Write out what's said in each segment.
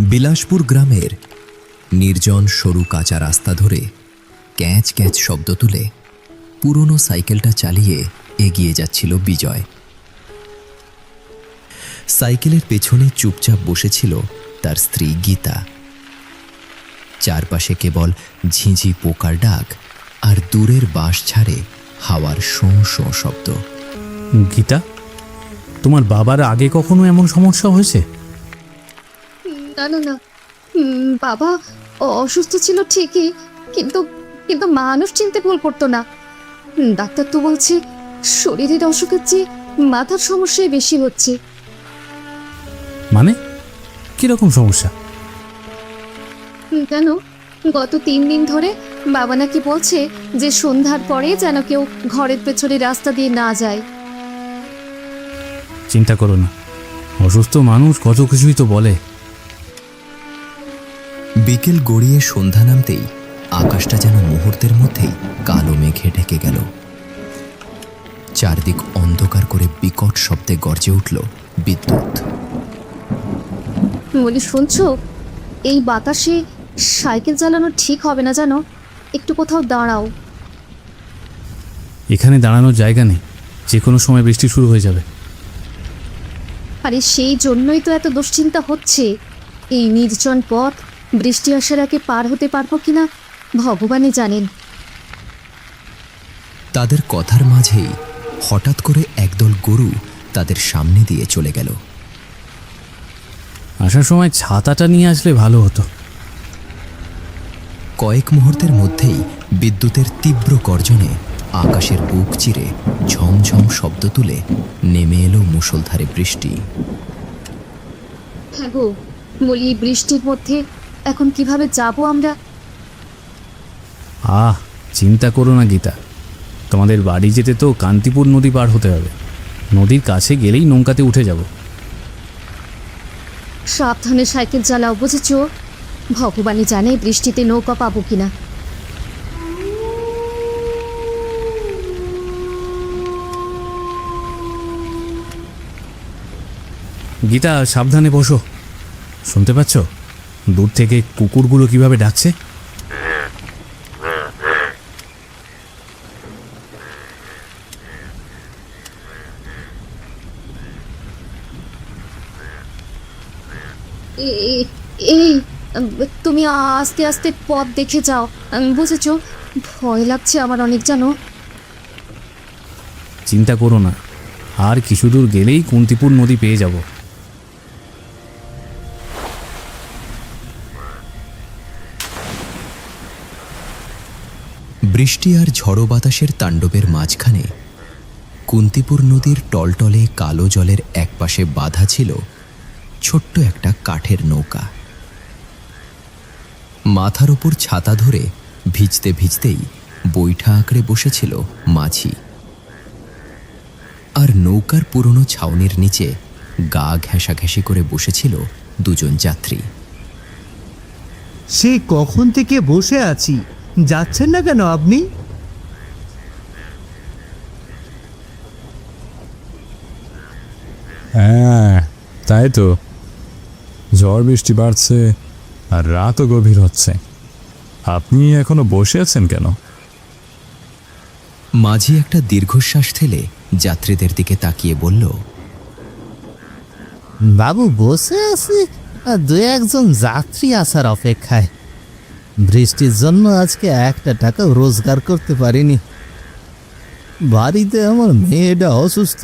বিলাসপুর গ্রামের নির্জন সরু কাঁচা রাস্তা ধরে ক্যাঁচ ক্যাঁচ শব্দ তুলে পুরনো সাইকেলটা চালিয়ে এগিয়ে যাচ্ছিল বিজয়। সাইকেলের পেছনে চুপচাপ বসেছিল তার স্ত্রী গীতা। চারপাশে কেবল ঝিঁঝি পোকার ডাক আর দূরের বাঁশ ছাড়ে হাওয়ার শোঁ শোঁ শব্দ। গীতা, তোমার বাবার আগে কখনো এমন সমস্যা হয়েছে? না না না, বাবা অসুস্থ ছিল ঠিকই, কিন্তু কিন্তু মানুষ চিনতে ভুল করতো না। ডাক্তার তো বলছে শরীরের অসুখের চেয়ে মাথার সমস্যাই বেশি হচ্ছে। মানে কিরকম সমস্যা? কেন, গত 3 দিন ধরে বাবা নাকি বলছে যে সন্ধ্যার পরে যেন কেউ ঘরের পেছনে রাস্তা দিয়ে না যায়। চিন্তা করো না, অসুস্থ মানুষ কত কিছুই তো বলে। বিকেল গড়িয়ে সন্ধ্যা নামতেই আকাশটা যেন মুহূর্তের মধ্যেই কালো মেঘে ঢেকে গেল। চারদিক অন্ধকার করে বিকট শব্দে গর্জে উঠল বিদ্যুৎ। বলি, শুনছো? এই বাতাসে সাইকেল চালানো ঠিক হবে না জানো, একটু কোথাও দাঁড়াও। এখানে দাঁড়ানোর জায়গা নেই, যে কোনো সময় বৃষ্টি শুরু হয়ে যাবে। আরে সেই জন্যই তো এত দুশ্চিন্তা হচ্ছে। এই নির্জন পথ বৃষ্টি আসার আগে পার হতে পারবো কিনা ভগবানই জানেন। তাদের কথার মাঝেই হঠাৎ করে একদল গরু তাদের সামনে দিয়ে চলে গেল। আসার সময় ছাতাটা নিয়ে আসলে ভালো হতো। কয়েক মুহূর্তের মধ্যেই বিদ্যুতের তীব্র গর্জনে আকাশের বুক চিরে ঝমঝম শব্দ তুলে নেমে এলো মুষলধারে বৃষ্টি। হ্যাঁ গো, বলি এই বৃষ্টির মধ্যে এখন কিভাবে যাব আমরা? চিন্তা করো না গীতা, তোমাদের বাড়ি যেতে তো কান্তিপুর নদী পার হতে হবে। নদীর কাছে গেলেই নৌকাতে উঠে যাব। সাবধানে সাইকেল চালাও, বুঝেছো? ভগবানই জানে বৃষ্টিতে নৌকা পাবো কিনা। গীতা, সাবধানে বসো। শুনতে পাচ্ছ দূর থেকে কুকুরগুলো কিভাবে ডাকছে? এই তুমি আস্তে আস্তে পথ দেখে যাও, বুঝেছো? ভয় লাগছে আমার অনেক, জানো। চিন্তা করো না, আর কিছু দূর গেলেই কুন্তিপুর নদী পেয়ে যাব। বৃষ্টি আর ঝড়ো বাতাসের তাণ্ডবের মাঝখানে কুন্তিপুর নদীর টলটলে কালো জলের একপাশে বাঁধা ছিল ছোট্ট একটা কাঠের নৌকা। মাথার ওপর ছাতা ধরে ভিজতে ভিজতেই বৈঠা আঁকড়ে বসেছিল মাঝি। আর নৌকার পুরনো ছাউনির নিচে গা ঘেঁষাঘেঁষি করে বসেছিল দুজন যাত্রী। সেই কখন থেকে বসে আছি, যাচ্ছেন না কেন আপনি? হ্যাঁ, তাই তো। ঝড় বৃষ্টি বাড়ছে আর রাতও গভীর হচ্ছে। আপনি এখনো বসে আছেন কেন? মাঝি একটা দীর্ঘশ্বাস ফেলে যাত্রীদের দিকে তাকিয়ে বলল, বাবু, বসে আছি আর 2-1 যাত্রী আসার অপেক্ষায়। বৃষ্টির জন্য আজকে 1 টাকাও রোজগার করতে পারিনি। বাড়িতে আমার মেয়েটা অসুস্থ,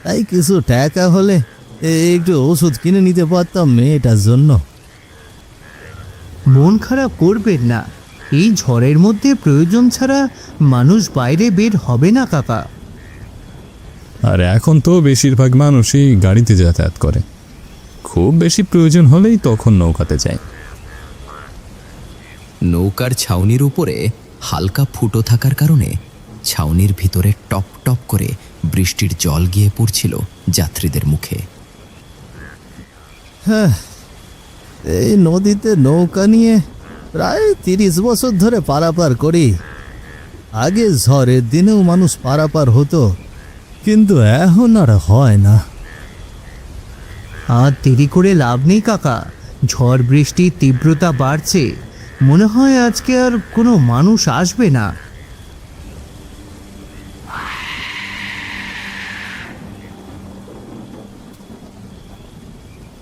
তাই কিছু টাকা হলে একটু ওষুধ কিনে নিতে পারতাম মেয়েটার জন্য। মন খারাপ করবেন না, এই ঝড়ের মধ্যে প্রয়োজন ছাড়া মানুষ বাইরে বের হবে না কাকা। আর এখন তো বেশিরভাগ মানুষই গাড়িতে যাতায়াত করে। খুব বেশি প্রয়োজন হলেই তখন নৌকাতে যায়। নৌকার ছাউনির উপরে হালকা ফুটো থাকার কারণে ছাউনির ভিতরে টপ টপ করে বৃষ্টির জল গিয়ে পড়ছিল যাত্রীদের মুখে। হ্যাঁ, এই নদীতে নৌকা নিয়ে প্রায় 30 বছর ধরে পারাপার করি। আগে ঝড়ের দিনেও মানুষ পারাপার হতো, কিন্তু এখন আর হয় না। আর দেরি করে লাভ নেই কাকা, ঝড় বৃষ্টির তীব্রতা বাড়ছে, মনে হয় আজকে আর কোনো মানুষ আসবে না।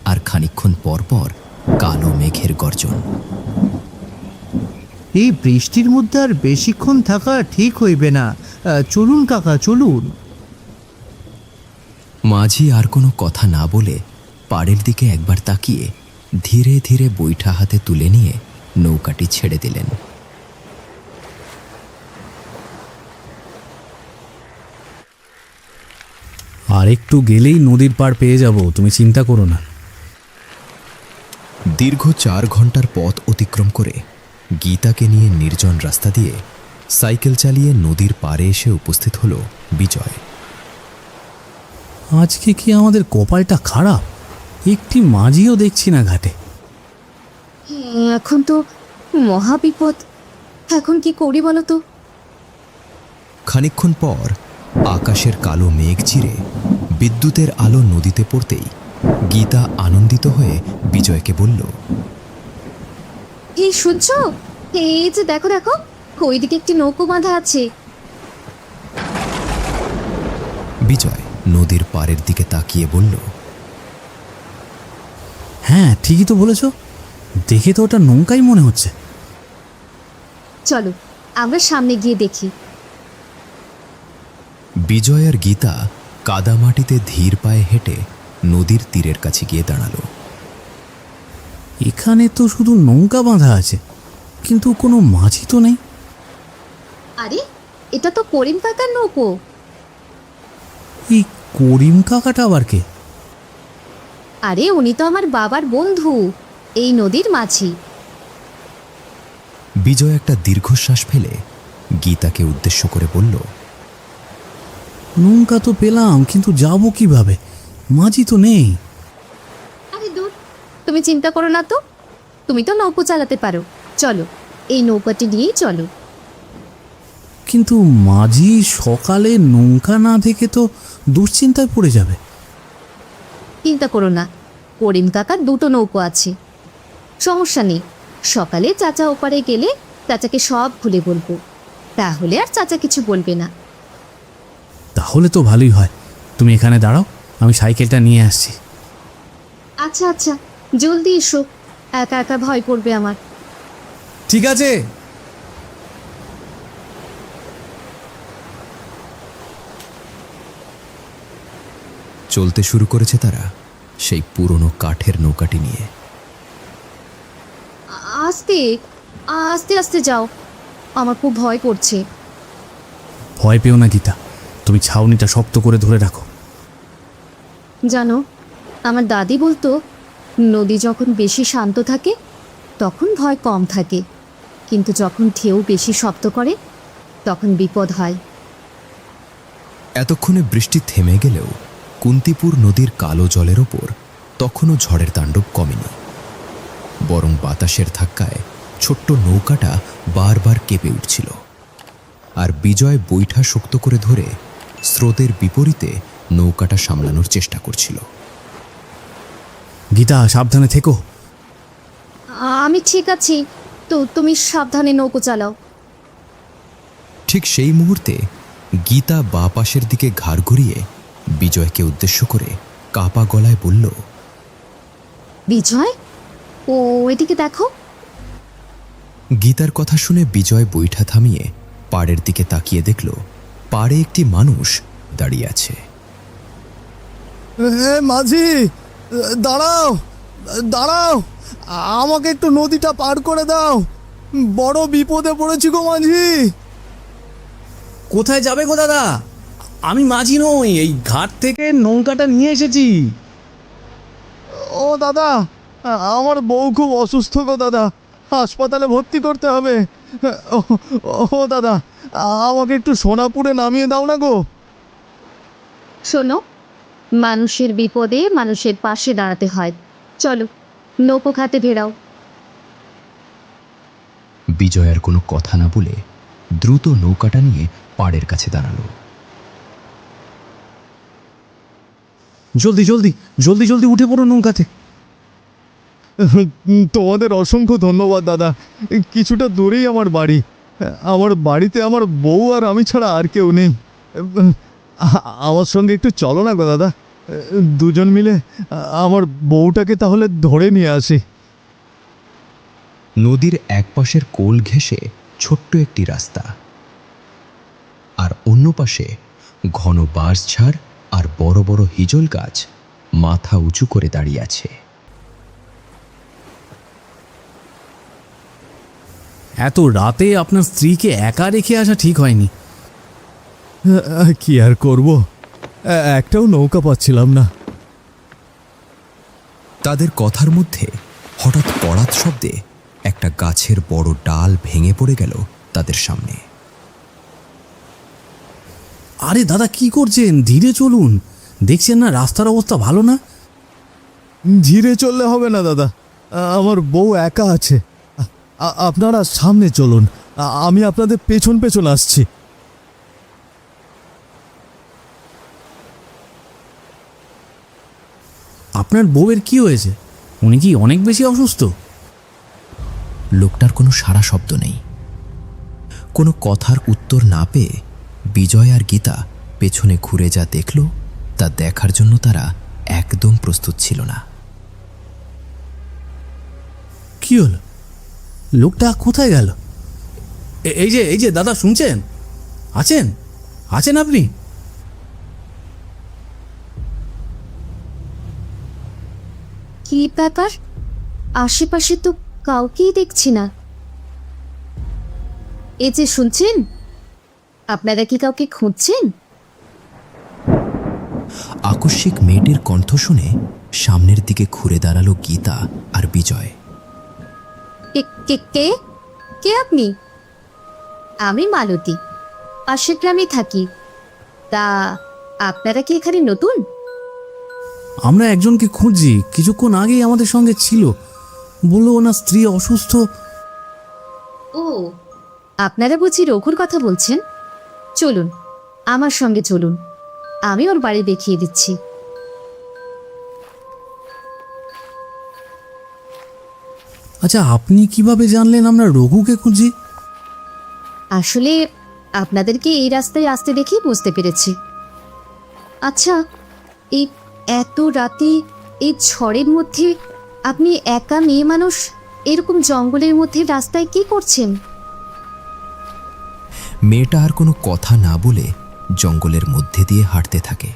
আর খানিকক্ষণ পর পর কালো মেঘের গর্জন। এই বৃষ্টির মধ্যে আর বেশিক্ষণ থাকা ঠিক হইবে না। চলুন কাকা, চলুন। মাঝি আর কোনো কথা না বলে পাড়ের দিকে একবার তাকিয়ে ধীরে ধীরে বৈঠা হাতে তুলে নিয়ে নৌকাটি ছেড়ে দিলেন। আর একটু গেলেই নদীর পাড় পেয়ে যাব, তুমি চিন্তা করো না। দীর্ঘ 4 ঘন্টার পথ অতিক্রম করে গীতাকে নিয়ে নির্জন রাস্তা দিয়ে সাইকেল চালিয়ে নদীর পাড়ে এসে উপস্থিত হলো বিজয়। আজকে কি আমাদের কপালটা খারাপ, একটি মাঝিও দেখছি না ঘাটে। এখন তো মহা বিপদ। এখন কি করি বলো তো? খানিকক্ষণ পর আকাশের কালো মেঘ চিরে বিদ্যুতের আলো নদীতে পড়তেই গীতা আনন্দিত হয়ে বিজয়কে বলল, এই শুনছো? এই যে দেখো দেখো, ওইদিকে একটি নৌকো বাঁধা আছে। বিজয় নদীর পাড়ের দিকে তাকিয়ে বলল, হ্যাঁ ঠিকই তো বলেছ, দেখে তো ওটা নৌকাই মনে হচ্ছে। চলো আমরা সামনে গিয়ে দেখি। বিজয় আর গীতা কাদামাটিতে ধীর পায়ে হেঁটে নদীর তীরের কাছে গিয়ে দাঁড়ালো। এখানে তো শুধু নৌকা বাঁধা আছে, কিন্তু কোনো মাঝি তো নেই। আরে এটা তো করিম কাকার নৌকো। এই করিম কাকাটা আবার কে? আরে উনি তো আমার বাবার বন্ধু, এই নদীর মাঝি। বিজয় একটা দীর্ঘশ্বাস ফেলে গীতাকে উদ্দেশ্য করে বলল, নৌকা তো পেলাম, কিন্তু যাব কিভাবে? মাঝি তো নেই। আরে দূর, তুমি চিন্তা করো না তো, তুমি তো নৌকো চালাতে পারো। চলো এই নৌকাটি নিয়েই চলো। কিন্তু মাঝি সকালে নৌকা না দেখে তো দুশ্চিন্তায় পড়ে যাবে। চিন্তা করো না, করিম কাকার 2টো নৌকো আছে, সমস্যা নেই। সকালে চাচা ওপারে গেলে চাচাকে সব খুলে বলবো, তাহলে আর চাচা কিছু বলবে না। তাহলে তো ভালোই হয়, তুমি এখানে দাঁড়াও, আমি সাইকেলটা নিয়ে আসছি। আচ্ছা আচ্ছা, জলদি এসো, একা একা ভয় করবে আমার। ঠিক আছে। চলতে শুরু করেছে তারা সেই পুরনো কাঠের নৌকাটি নিয়ে। আস্তে আস্তে আস্তে যাও, আমার খুব ভয় করছে। ভয় পেও না গীতা, তুমি ছাউনিটা শক্ত করে ধরে রাখো। জানো, আমার দাদি বলতো নদী যখন বেশি শান্ত থাকে তখন ভয় কম থাকে, কিন্তু যখন ঢেউ বেশি শব্দ করে তখন বিপদ হয়। এতক্ষণে বৃষ্টি থেমে গেলেও কুন্তিপুর নদীর কালো জলের ওপর তখনও ঝড়ের তাণ্ডব কমেনি, বরং বাতাসের ধাক্কায় ছোট্ট নৌকাটা বারবার কেঁপে উঠছিল। আর বিজয় বৈঠা শক্ত করে ধরে স্রোতের বিপরীতে নৌকাটা সামলানোর চেষ্টা করছিল। গীতা সাবধানে থেকো। আমি ঠিক আছি তো, তুমি সাবধানে নৌকো চালাও। ঠিক সেই মুহূর্তে গীতা বাঁ পাশের দিকে ঘাড় ঘুরিয়ে বিজয়কে উদ্দেশ্য করে কাপা গলায় বলল, বিজয়, ও এদিকে দেখো। গীতার কথা শুনে বিজয় বৈঠা থামিয়ে পাড়ের দিকে তাকিয়ে দেখল পাড়ে একটি মানুষ দাঁড়িয়ে আছে। মাঝি, দাঁড়াও দাঁড়াও, আমাকে একটু নদীটা পার করে দাও, বড় বিপদে পড়েছি গো মাঝি। কোথায় যাবে গো দাদা? আমি মাঝি নই, এই ঘাট থেকে নৌকাটা নিয়ে এসেছি। ও দাদা, আমার বউ খুব অসুস্থ গো দাদা, হাসপাতালে ভর্তি করতে হবে। ও দাদা, আমাকে একটু সোনাপুরে নামিয়ে দাও না গো। শোনো, মানুষের বিপদে মানুষের পাশে দাঁড়াতে হয়। চলো নৌকো খাতে ভেড়াও। বিজয় আর কোনো কথা না বলে দ্রুত নৌকাটা নিয়ে পাড়ের কাছে দাঁড়ালো। জলদি জলদি জলদি জলদি উঠে পড়ো নৌকাতে। তোমাদের অসংখ্য ধন্যবাদ দাদা। কিছুটা দূরেই আমার বাড়ি। আমার বাড়িতে আমার বউ আর আমি ছাড়া আর কেউ নেই। আমার সঙ্গে একটু চলো না গো দাদা, দুজন মিলে আমার বউটাকে তাহলে ধরে নিয়ে আসি। নদীর একপাশের কোল ঘেঁষে ছোট্ট একটি রাস্তা, আর অন্য পাশে ঘন বাঁশঝাড় আর বড় বড় হিজল গাছ মাথা উঁচু করে দাঁড়িয়ে আছে। এত রাতে আপনার স্ত্রীকে একা রেখে আসা ঠিক হয়নি। কি আর করব, একটাও নৌকা পাচ্ছিলাম না। তাদের কথার মধ্যে হঠাৎ পড়াত শব্দে একটা গাছের বড় ডাল ভেঙে পড়ে গেল তাদের সামনে। আরে দাদা, কি করছেন? ধীরে চলুন, দেখছেন না রাস্তার অবস্থা ভালো না। ধীরে চললে হবে না দাদা, আমার বউ একা আছে। আপনারা সামনে চলুন, আমি আপনাদের পেছন পেছন আসছি। আপনার বউয়ের কি হয়েছে? উনি কি অনেক বেশি অসুস্থ? লোকটার কোনো সাড়া শব্দ নেই। কোনো কথার উত্তর না পেয়ে বিজয় আর গীতা পেছনে ঘুরে যা দেখল তা দেখার জন্য তারা একদম প্রস্তুত ছিল না। কি হলো? লোকটা কোথায় গেল? এই যে দাদা, শুনছেন? আছেন আছেন আপনি? কি ব্যাপার? আশেপাশে তো কাউকেই দেখছি না। এই যে শুনছেন, আপনারা কি কাউকে খুঁজছেন? আকস্মিক মেয়েটির কণ্ঠ শুনে সামনের দিকে ঘুরে দাঁড়ালো গীতা আর বিজয়। কে কে কে কে আপনি? আমি মালতী, পাশের গ্রামে থাকি। তা আপনারা কি এখানে নতুন? আমরা একজনকে খুঁজছি, কিছুক্ষণ আগেই আমাদের সঙ্গে ছিল, বললো ওনার স্ত্রী অসুস্থ। ও, আপনারা বুঝি রঘুর কথা বলছেন? চলুন আমার সঙ্গে চলুন, আমি ওর বাড়ি দেখিয়ে দিচ্ছি। আচ্ছা, আপনি কিভাবে জানলেন আমরা রঘুকে খুঁজি? আসলে আপনাদেরকে এই রাস্তায় আসতে দেখেই বুঝতে পেরেছি। আচ্ছা, এই এত রাতে এই ঝড়ের মধ্যে আপনি একা মেয়ে মানুষ এরকম জঙ্গলের মধ্যে রাস্তায় কি করছেন? মেয়েটা আর কোনো কথা না বলে জঙ্গলের মধ্যে দিয়ে হাঁটতে থাকে,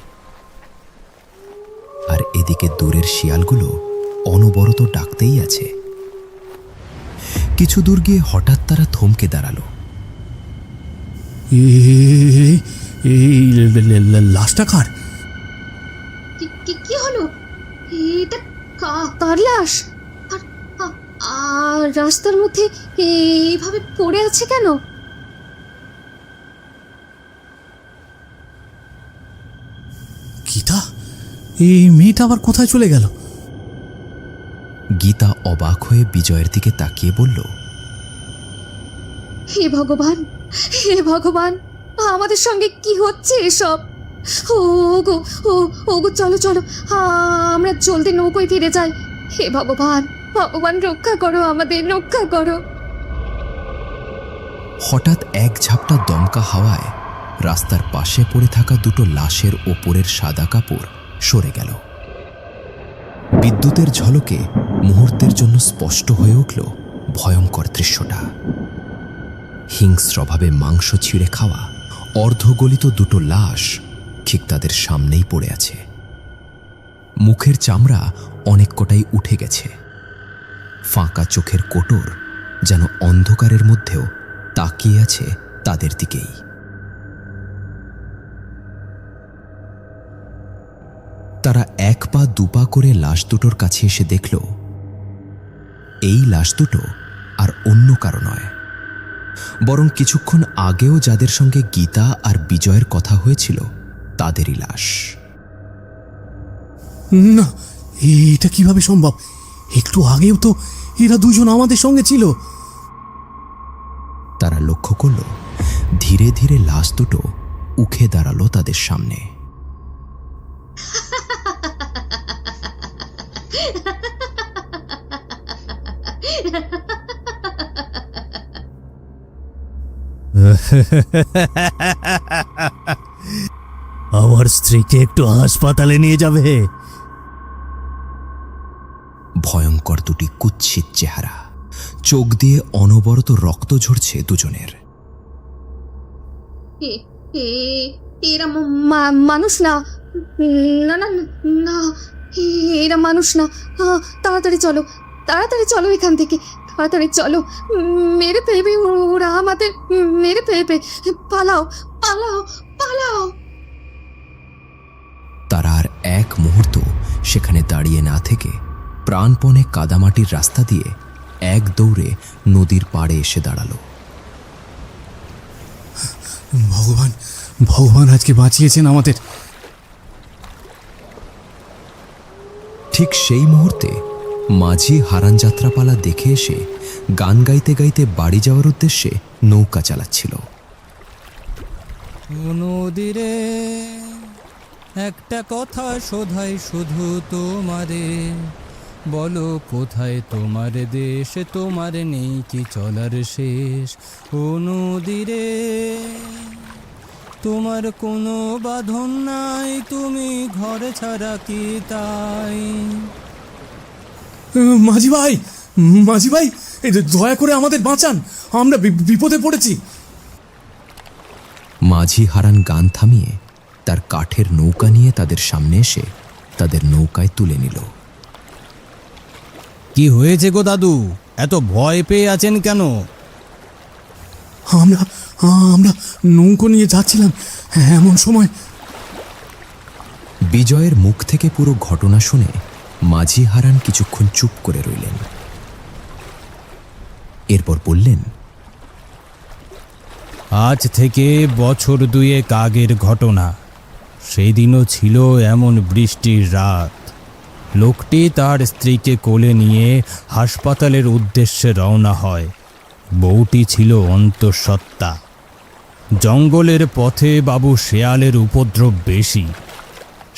আর এদিকে দূরের শিয়ালগুলো অনবরত ডাকতেই আছে। কিছু দূর গিয়ে হঠাৎ তারা থমকে দাঁড়ালো। এই লাশটা কার? কি হলো? এটা কার লাশ? আর রাস্তার মধ্যে এইভাবে পড়ে আছে কেন? গীতা, এই মেয়েটা আবার কোথায় চলে গেল? গীতা অবাক হয়ে বিজয়ের দিকে তাকিয়ে বলল, হে ভগবান, হে ভগবান, আমাদের সঙ্গে কি হচ্ছে এসব? ওগো ওগো, চলো চলো, আমরা জলদি নৌকোয় ফিরে যাই। হে ভগবান, ভগবান রক্ষা করো, আমাদের রক্ষা করো। হঠাৎ এক ঝাপটা দমকা হাওয়ায় রাস্তার পাশে পড়ে থাকা দুটো লাশের ওপরের সাদা কাপড় সরে গেল। বিদ্যুতের ঝলকে মুহূর্তের জন্য স্পষ্ট হয়ে উঠল ভয়ঙ্কর দৃশ্যটা। হিংস্রভাবে মাংস ছিঁড়ে খাওয়া অর্ধগলিত দুটো লাশ ঠিক তাদের সামনেই পড়ে আছে। মুখের চামড়া অনেক কটাই উঠে গেছে। ফাঁকা চোখের কোটর যেন অন্ধকারের মধ্যেও তাকিয়ে আছে তাদের দিকেই। তারা এক পা দুপা করে লাশ দুটোর কাছে এসে দেখল এই লাশ দুটো আর অন্য কারো নয়, বরং কিছুক্ষণ আগেও যাদের সঙ্গে গীতা আর বিজয়ের কথা হয়েছিল তাদেরই লাশ। না, এটা কিভাবে সম্ভব? একটু আগেও তো এরা দুজন আমাদের সঙ্গে ছিল। তারা লক্ষ্য করল ধীরে ধীরে লাশ দুটো উঠে দাঁড়ালো তাদের সামনে। আমার স্ত্রীকে একটু হাসপাতালে নিয়ে যাবে। ভয়ঙ্কর দুটি কুৎসিত চেহারা, চোখ দিয়ে অনবরত রক্ত ঝরছে দুজনের। এরা মানুষ না, না না না, এরা মানুষ না। তাড়াতাড়ি চলো, তাড়াতাড়ি চলো এখান থেকে, তাড়াতাড়ি চলো। মেরে ফেলবে ওরা, আমাদের মেরে ফেলবে। পালাও পালাও পালাও। তারা আর এক মুহূর্ত সেখানে দাঁড়িয়ে না থেকে প্রাণপণে কাদামাটির রাস্তা দিয়ে এক দৌড়ে নদীর পাড়ে এসে দাঁড়ালো। ভগবান, ভগবান আজকে বাঁচিয়েছেন আমাদের। ঠিক সেই মুহূর্তে মাঝি হারান যাত্রাপালা দেখে এসে গান গাইতে গাইতে বাড়ি যাওয়ার উদ্দেশ্যে নৌকা চালাচ্ছিল। নদীরে একটা কথা শোধাই শুধু তোমারে, বলো কোথায় তোমার দেশ, তোমার নেই কি চলার শেষ। ও নদীরে তোমার কোনো বাঁধন নাই, তুমি ঘর ছাড়া কি তাই। মাঝি ভাই, মাঝি ভাই, এই দয়া করে আমাদের বাঁচান, আমরা বিপদে পড়েছি। মাঝি হারান গান থামিয়ে তার কাঠের নৌকা নিয়ে তাদের সামনে এসে তাদের নৌকায় তুলে নিল। কি হয়েছে গো দাদু, এত ভয় পেয়ে আছেন কেন? আমরা আমরা নৌকো নিয়ে যাচ্ছিলাম, এমন সময়। বিজয়ের মুখ থেকে পুরো ঘটনা শুনে মাঝি হারান কিছুক্ষণ চুপ করে রইলেন। এরপর বললেন, আজ থেকে বছর দুয়েক আগের ঘটনা। সেদিনও ছিল এমন বৃষ্টির রাত। লোকটি তার স্ত্রীকে কোলে নিয়ে হাসপাতালের উদ্দেশ্যে রওনা হয়। বউটি ছিল অন্তঃসত্ত্বা। জঙ্গলের পথে বাবু শেয়ালের উপদ্রব বেশি।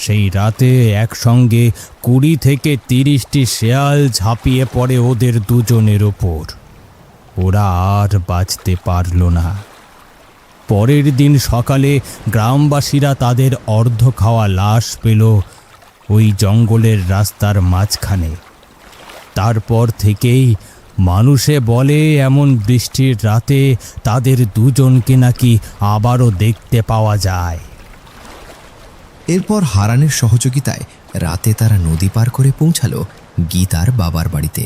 সেই রাতে একসঙ্গে 20 থেকে 30টি শেয়াল ঝাঁপিয়ে পড়ে ওদের দুজনের ওপর। ওরা আর বাঁচতে পারল না। পরের দিন সকালে গ্রামবাসীরা তাদের অর্ধ খাওয়া লাশ পেল ওই জঙ্গলের রাস্তার মাঝখানে। তারপর থেকেই মানুষে বলে এমন বৃষ্টির রাতে তাদের দুজনকে নাকি আবারও দেখতে পাওয়া যায়। এরপর হারানের সহযোগিতায় রাতে তারা নদী পার করে পৌঁছালো গীতার বাবার বাড়িতে।